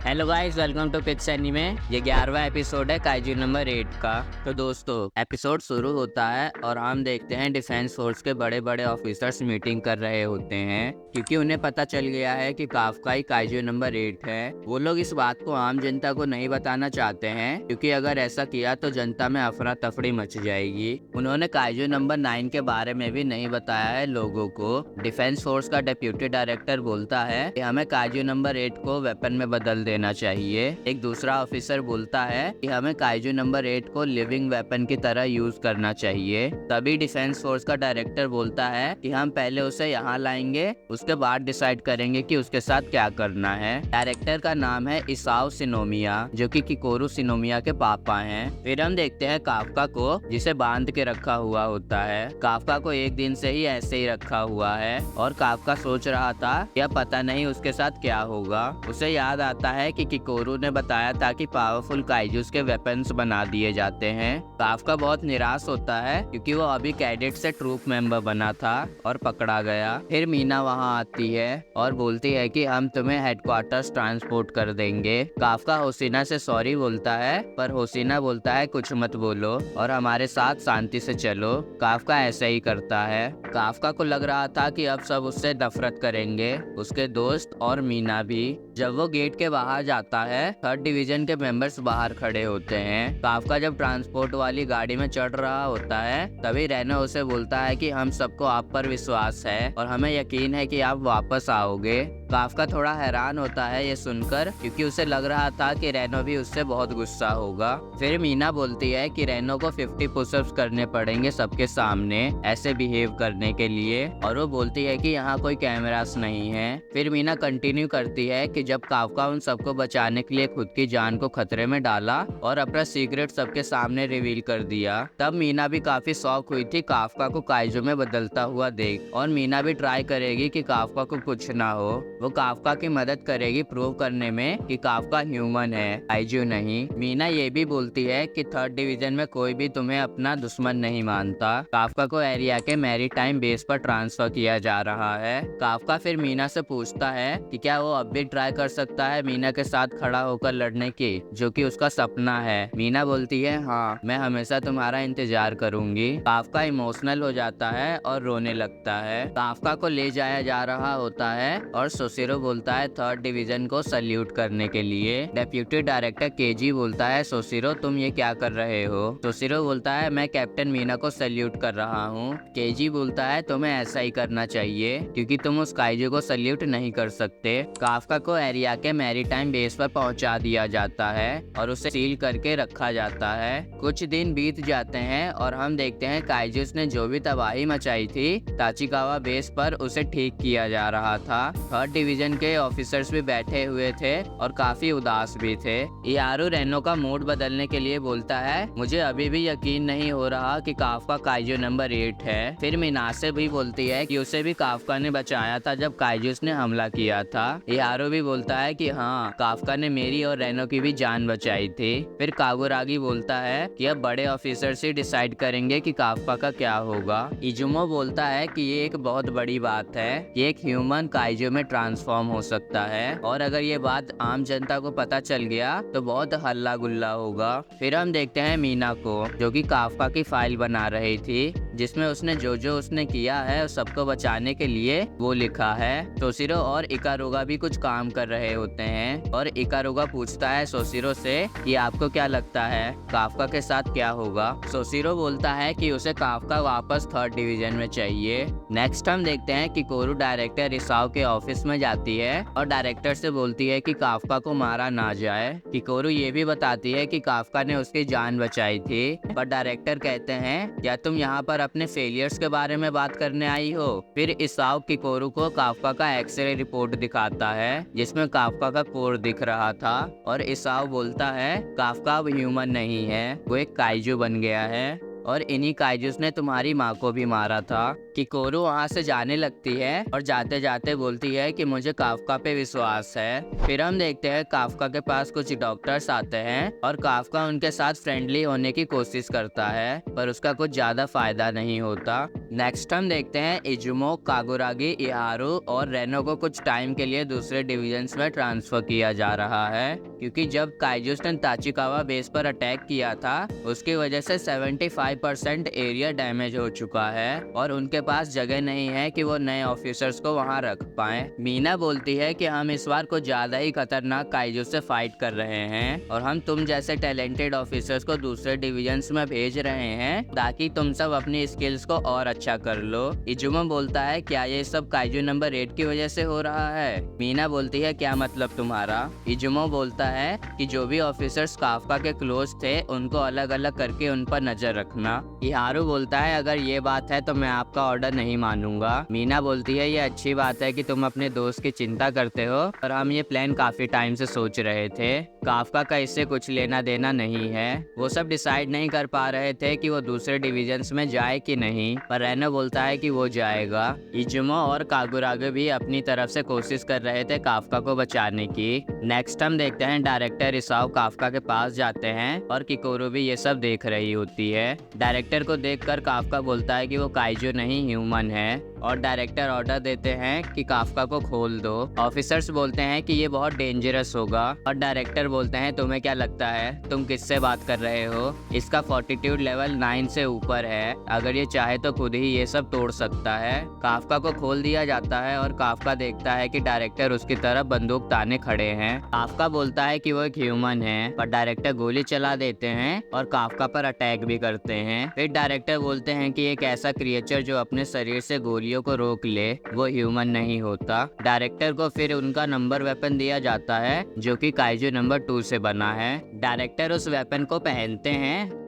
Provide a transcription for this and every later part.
Hello guys, welcome to kids anime. ये 11वां episode है काइजू नंबर 8 का। तो दोस्तों, एपिसोड शुरू होता है और हम देखते हैं डिफेंस फोर्स के बड़े बड़े ऑफिसर्स मीटिंग कर रहे होते हैं, क्योंकि उन्हें पता चल गया है कि काफका ही काइजू नंबर 8 है। वो लोग इस बात को आम जनता को नहीं बताना चाहते हैं, क्योंकि अगर ऐसा किया तो जनता में अफरा तफरी मच जाएगी। उन्होंने काइजू नंबर 9 के बारे में भी नहीं बताया है लोगों को। डिफेंस फोर्स का डिप्यूटी डायरेक्टर बोलता है कि हमें काइजू नंबर 8 को वेपन में बदल देना चाहिए। एक दूसरा ऑफिसर बोलता है कि हमें काइजू नंबर 8 को लिविंग वेपन की तरह यूज करना चाहिए। तभी डिफेंस फोर्स का डायरेक्टर बोलता है कि हम पहले उसे यहाँ लाएंगे, उसके बाद डिसाइड करेंगे कि उसके साथ क्या करना है। डायरेक्टर का नाम है इसाओ सिनोमिया, जो कि किकोरू सिनोमिया के पापा हैं। फिर हम देखते हैं काफका को, जिसे बांध के रखा हुआ होता है। काफका को एक दिन से ही ऐसे ही रखा हुआ है और काफका सोच रहा था कि अब पता नहीं उसके साथ क्या होगा। उसे याद आता है कि किकोरू ने बताया था कि पावरफुल काइजूस के वेपन्स बना दिए जाते हैं। काफका बहुत निराश होता है, क्योंकि वो अभी कैडेट से ट्रूप मेंबर बना था और पकड़ा गया। फिर मीना वहां आती है और बोलती है कि हम तुम्हें हेडक्वार्टर्स ट्रांसपोर्ट कर देंगे। काफका होसीना से सॉरी बोलता है, पर होसीना बोलता है कुछ मत बोलो और हमारे साथ शांति से चलो। काफका ऐसे ही करता है। काफका को लग रहा था कि अब सब उससे नफरत करेंगे, उसके दोस्त और मीना भी। जब वो गेट के बाहर जाता है, 3rd डिवीजन के मेंबर्स बाहर खड़े होते हैं। काफका जब ट्रांसपोर्ट वाली गाड़ी में चढ़ रहा होता है, तभी रेनो उसे बोलता है कि हम सबको आप पर विश्वास है और हमें यकीन है कि आप वापस आओगे। काफका थोड़ा हैरान होता है ये सुनकर, क्योंकि उसे लग रहा था कि रेनो भी उससे बहुत गुस्सा होगा। फिर मीना बोलती है कि रेनो को 50 पुशअप्स करने पड़ेंगे सबके सामने ऐसे बिहेव करने के लिए, और वो बोलती है कि यहाँ कोई कैमरास नहीं है। फिर मीना कंटिन्यू करती है कि जब काफका उन सबको बचाने के लिए खुद की जान को खतरे में डाला और अपना सीक्रेट सबके सामने रिवील कर दिया, तब मीना भी काफी शौक हुई थी काफका को काइजू में बदलता हुआ देख, और मीना भी ट्राई करेगी कि काफका को कुछ ना हो। वो काफका की मदद करेगी प्रूव करने में कि काफका ह्यूमन है, काइजू नहीं। मीना ये भी बोलती है कि 3rd डिवीजन में कोई भी तुम्हें अपना दुश्मन नहीं मानता। काफका को एरिया के मैरीटाइम बेस पर ट्रांसफर किया जा रहा है। काफका फिर मीना से पूछता है कि क्या वो अब भी ट्राई कर सकता है मीना के साथ खड़ा होकर लड़ने की, जो कि उसका सपना है। मीना बोलती है हाँ, मैं हमेशा तुम्हारा इंतजार करूंगी। काफका इमोशनल हो जाता है और रोने लगता है। काफका को ले जाया जा रहा होता है और सोसिरो बोलता है 3rd डिवीजन को सल्यूट करने के लिए। डेप्यूटी डायरेक्टर केजी बोलता है सोसिरो तुम ये क्या कर रहे हो। सोसिरो बोलता है मैं कैप्टन मीना को सल्यूट कर रहा हूँ। केजी बोलता है तुम्हें ऐसा ही करना चाहिए, क्योंकि तुम उस काइजू को सल्यूट नहीं कर सकते। काफका को एरिया के मैरीटाइम बेस पर पहुंचा दिया जाता है और उसे सील करके रखा जाता है। कुछ दिन बीत जाते हैं और हम देखते हैं काइजूस ने जो भी तबाही मचाई थी ताचिकावा बेस पर, उसे ठीक किया जा रहा था। 3rd डिवीजन के ऑफिसर्स भी बैठे हुए थे और काफी उदास भी थे। यारू रेनो का मूड बदलने के लिए बोलता है मुझे अभी भी यकीन नहीं हो रहा कि काफका काइजू नंबर 8 है। फिर मीनासे भी बोलती है कि उसे भी काफका ने बचाया था जब काइजूस ने हमला किया था। यारू भी बोलता है कि हाँ, काफका ने मेरी और रेनो की भी जान बचाई थी। फिर कागुरागी बोलता है कि अब बड़े ऑफिसर्स ही डिसाइड करेंगे कि काफका का क्या होगा। इजुमो बोलता है कि ये एक बहुत बड़ी बात है कि एक ह्यूमन काइजू में ट्रांसफॉर्म हो सकता है, और अगर ये बात आम जनता को पता चल गया तो बहुत हल्ला गुल्ला होगा। फिर हम देखते हैं मीना को, जो कि काफका की फाइल बना रही थी, जिसमें उसने जो उसने किया है उस सबको बचाने के लिए वो लिखा है। सोसिरो और इकारुगा भी कुछ काम कर रहे होते हैं और इकारुगा पूछता है सोसिरो से कि आपको क्या लगता है काफका के साथ क्या होगा। सोसिरो बोलता है कि उसे काफका वापस 3rd डिवीजन में चाहिए। नेक्स्ट हम देखते हैं कि कोरू डायरेक्टर इसाओ के ऑफिस में जाती है और डायरेक्टर से बोलती है कि काफका को मारा ना जाए। किकोरू ये भी बताती है कि काफका ने उसकी जान बचाई थी, पर डायरेक्टर कहते हैं क्या तुम यहाँ पर अपने फेलियर्स के बारे में बात करने आई हो। फिर इसाओ किकोरू को काफका का एक्सरे रिपोर्ट दिखाता है, जिसमें काफका का कोर दिख रहा था, और इसाओ बोलता है काफका अब ह्यूमन नहीं है, वो एक काइजू बन गया है और इन्हीं काइजूस ने तुम्हारी माँ को भी मारा था। किकोरू वहाँ से जाने लगती है और जाते जाते बोलती है कि मुझे काफ्का पे विश्वास है। फिर हम देखते हैं काफ्का के पास कुछ डॉक्टर्स आते हैं और काफ्का उनके साथ फ्रेंडली होने की कोशिश करता है, पर उसका कुछ ज्यादा फायदा नहीं होता। नेक्स्ट हम देखते हैं इजुमो, कागुरागी, इहारू और रेनो को कुछ टाइम के लिए दूसरे डिविजन्स में ट्रांसफर किया जा रहा है, क्योंकि जब काइजूस ने ताचिकावा बेस पर अटैक किया था उसकी वजह से 75% एरिया डैमेज हो चुका है और उनके पास जगह नहीं है कि वो नए ऑफिसर्स को वहां रख पाए। मीना बोलती है कि हम इस बार कुछ ज्यादा ही खतरनाक काइजूस से फाइट कर रहे हैं और हम तुम जैसे टैलेंटेड ऑफिसर्स को दूसरे डिविजन्स में भेज रहे हैं ताकि तुम सब अपनी स्किल्स को और अच्छा कर लो। इजुमो बोलता है क्या ये सब काइजू नंबर 8 की वजह से हो रहा है? मीना बोलती है क्या मतलब तुम्हारा? इजुमो बोलता है कि जो भी ऑफिसर्स काफ्का के क्लोज थे उनको अलग अलग करके उन पर नजर रखना। इहारू बोलता है अगर ये बात है तो मैं आपका ऑर्डर नहीं मानूंगा। मीना बोलती है ये अच्छी बात है कि तुम अपने दोस्त की चिंता करते हो, पर हम ये प्लान काफी टाइम से सोच रहे थे। काफ्का का इससे कुछ लेना देना नहीं है। वो सब डिसाइड नहीं कर पा रहे थे कि वो दूसरे डिविजन्स में जाए कि नहीं, पर रेनो बोलता है कि वो जाएगा। इजुमो और कागुरागी भी अपनी तरफ से कोशिश कर रहे थे काफ्का को बचाने की। नेक्स्ट हम देखते हैं डायरेक्टर इसाओ काफ्का के पास जाते हैं और किकोरू भी ये सब देख रही होती है। डायरेक्टर को देखकर काफ्का बोलता है कि वो काइजू नहीं ह्यूमन है और डायरेक्टर ऑर्डर देते हैं कि काफ्का को खोल दो। ऑफिसर्स बोलते हैं कि ये बहुत डेंजरस होगा और डायरेक्टर बोलते हैं तुम्हें क्या लगता है तुम किससे बात कर रहे हो? इसका फोर्टिट्यूड लेवल 9 से ऊपर है, अगर ये चाहे तो खुद ही ये सब तोड़ सकता है। काफ्का को खोल दिया जाता है और काफ्का देखता है कि डायरेक्टर उसकी तरफ बंदूक ताने खड़े हैं। काफ्का बोलता है कि वो एक ह्यूमन है, पर डायरेक्टर गोली चला देते हैं और काफ्का पर अटैक भी करते हैं। फिर डायरेक्टर बोलते हैं कि एक ऐसा क्रिएचर जो अपने शरीर से गोलियों को रोक ले वो ह्यूमन नहीं होता। डायरेक्टर को फिर उनका नंबर वेपन दिया जाता है जो कि काइजू नंबर 2 से बना है। डायरेक्टर उस वेपन को पहनते हैं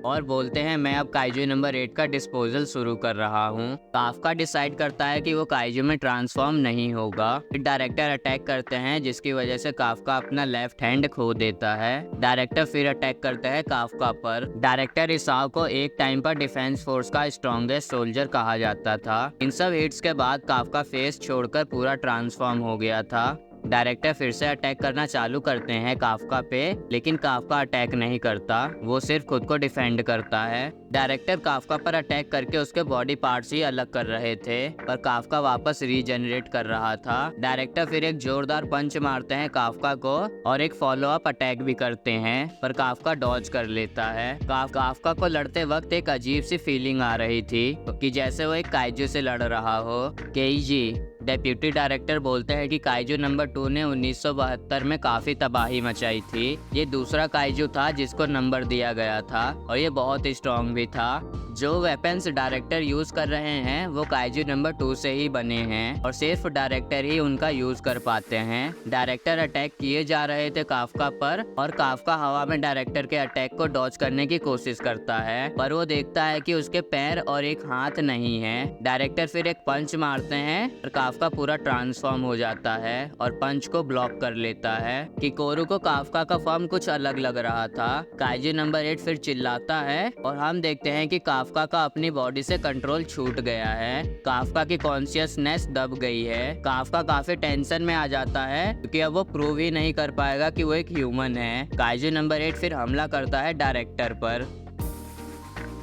और बोलते हैं मैं अब काइजू नंबर 8 का डिस्पोजल शुरू कर रहा हूँ। काफ्का डिसाइड करता है कि वो काइजू में ट्रांसफॉर्म नहीं होगा। फिर डायरेक्टर अटैक करते हैं जिसकी वजह से काफ्का अपना लेफ्ट हैंड खो देता है। डायरेक्टर फिर अटैक करते हैं काफ्का पर। डायरेक्टर इसाओ को एक टाइम पर डिफेंस फोर्स का स्ट्रॉन्गेस्ट सोल्जर कहा जाता था। इन सब हिट्स के बाद काफ्का फेस छोड़कर पूरा ट्रांसफॉर्म हो गया था। डायरेक्टर फिर से अटैक करना चालू करते हैं काफ्का पे, लेकिन काफ्का अटैक नहीं करता, वो सिर्फ खुद को डिफेंड करता है। डायरेक्टर काफ्का पर अटैक करके उसके बॉडी पार्ट्स ही अलग कर रहे थे, पर काफ्का वापस रीजनरेट कर रहा था। डायरेक्टर फिर एक जोरदार पंच मारते हैं काफ्का को और एक फॉलो अप अटैक भी करते हैं, पर काफ्का डॉज कर लेता है। काफ्का को लड़ते वक्त एक अजीब सी फीलिंग आ रही थी कि जैसे वो एक काइजू से लड़ रहा हो। केईजी डेप्यूटी डायरेक्टर बोलते हैं कि काइजू नंबर 2 ने 1972 में काफी तबाही मचाई थी। ये दूसरा काइजू था जिसको नंबर दिया गया था और ये बहुत स्ट्रॉन्ग भी था। जो वेपन्स डायरेक्टर यूज कर रहे हैं वो काइजू नंबर 2 से ही बने हैं और सिर्फ डायरेक्टर ही उनका यूज कर पाते हैं। डायरेक्टर अटैक किए जा रहे थे काफ्का पर और काफ्का हवा में डायरेक्टर के अटैक को डॉज करने की कोशिश करता है, पर वो देखता है कि उसके पैर और एक हाथ नहीं है। डायरेक्टर फिर एक पंच मारते हैं और काफ्का पूरा ट्रांसफॉर्म हो जाता है और पंच को ब्लॉक कर लेता है। किकोरू को काफ्का का फॉर्म कुछ अलग लग रहा था। काइजू नंबर 8 फिर चिल्लाता है और हम देखते हैं कि काफ्का का अपनी बॉडी से कंट्रोल छूट गया है। काफ्का की कॉन्शियसनेस दब गई है। काफ्का काफी टेंशन में आ जाता है क्योंकि अब वो प्रूव ही नहीं कर पाएगा कि वो एक ह्यूमन है। काइजू नंबर 8 फिर हमला करता है डायरेक्टर पर।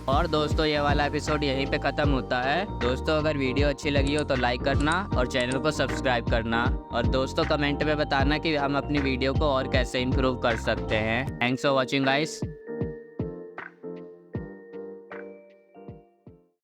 और दोस्तों ये वाला एपिसोड यहीं पे खत्म होता है। दोस्तों अगर वीडियो अच्छी लगी हो तो लाइक करना और चैनल को सब्सक्राइब करना और दोस्तों कमेंट में बताना कि हम अपनी वीडियो को और कैसे इम्प्रूव कर सकते हैं। Thanks for watching guys.